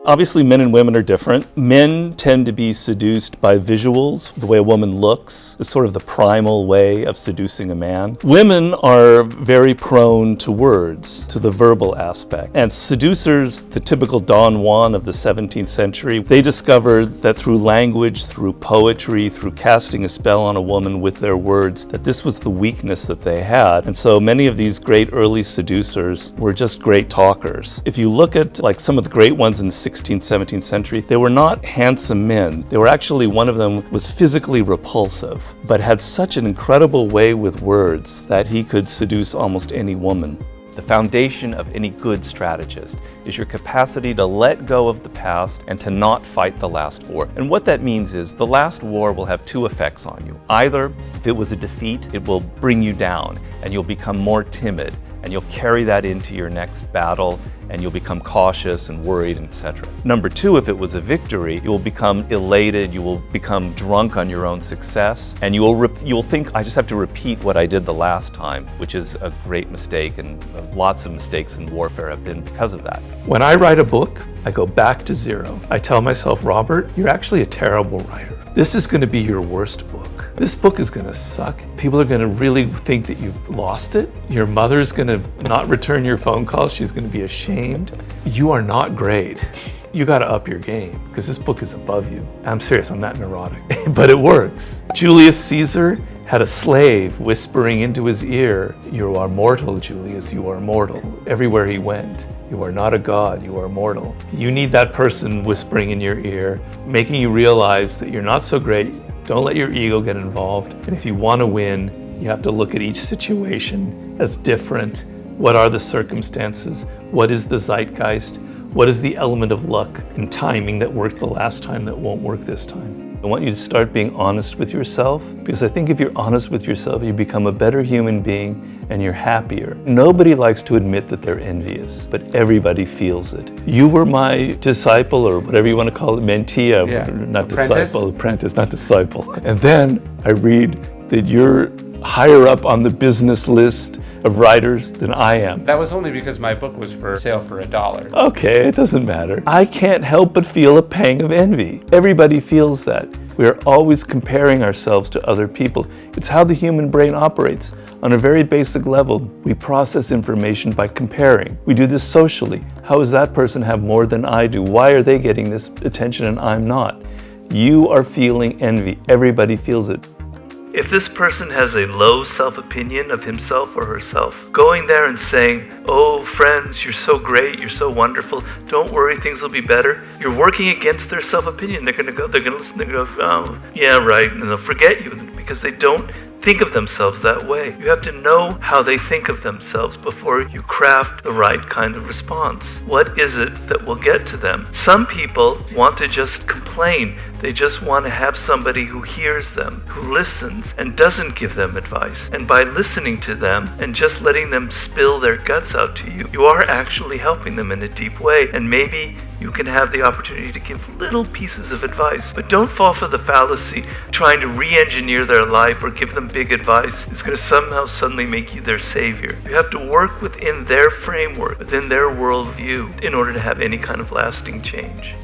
Obviously, men and women are different. Men tend to be seduced by visuals. The way a woman looks is sort of the primal way of seducing a man. Women are very prone to words, to the verbal aspect. And seducers, the typical Don Juan of the 17th century, they discovered that through language, through poetry, through casting a spell on a woman with their words, that this was the weakness that they had. And so many of these great early seducers were just great talkers. If you look at like some of the great ones in the 16th, 17th century, they were not handsome men. They were actually, one of them was physically repulsive, but had such an incredible way with words that he could seduce almost any woman. The foundation of any good strategist is your capacity to let go of the past and to not fight the last war. And what that means is the last war will have two effects on you. Either, if it was a defeat, it will bring you down and you'll become more timid and you'll carry that into your next battle and you'll become cautious and worried, etc. Number two, if it was a victory, you will become elated, you will become drunk on your own success, and you will think, I just have to repeat what I did the last time, which is a great mistake, and lots of mistakes in warfare have been because of that. When I write a book, I go back to zero. I tell myself, Robert, you're actually a terrible writer. This is going to be your worst book. This book is going to suck. People are going to really think that you've lost it. Your mother's going to not return your phone calls. She's going to be ashamed. You are not great. You got to up your game because this book is above you. I'm serious, I'm not neurotic, but it works. Julius Caesar had a slave whispering into his ear, "You are mortal, Julius, you are mortal." Everywhere he went, "You are not a god, you are mortal." You need that person whispering in your ear, making you realize that you're not so great. Don't let your ego get involved. And if you want to win, you have to look at each situation as different. What are the circumstances? What is the zeitgeist? What is the element of luck and timing that worked the last time that won't work this time? I want you to start being honest with yourself, because I think if you're honest with yourself, you become a better human being and you're happier. Nobody likes to admit that they're envious, but everybody feels it. You were my disciple, or whatever you want to call it, mentee, not disciple, apprentice, not disciple. And then I read that you're higher up on the business list of writers than I am. That was only because my book was for sale for $1. Okay, it doesn't matter. I can't help but feel a pang of envy. Everybody feels that. We are always comparing ourselves to other people. It's how the human brain operates. On a very basic level, we process information by comparing. We do this socially. How does that person have more than I do? Why are they getting this attention and I'm not? You are feeling envy. Everybody feels it. If this person has a low self-opinion of himself or herself, going there and saying, "Oh, friends, you're so great, you're so wonderful, don't worry, things will be better," you're working against their self-opinion. They're going to listen, they're going to go, "Oh, yeah, right," and they'll forget you because they don't think of themselves that way. You have to know how they think of themselves before you craft the right kind of response. What is it that will get to them? Some people want to just complain. They just want to have somebody who hears them, who listens and doesn't give them advice. And by listening to them and just letting them spill their guts out to you, you are actually helping them in a deep way. And maybe you can have the opportunity to give little pieces of advice. But don't fall for the fallacy trying to re-engineer their life or give them big advice. It's going to somehow suddenly make you their savior. You have to work within their framework, within their worldview, in order to have any kind of lasting change.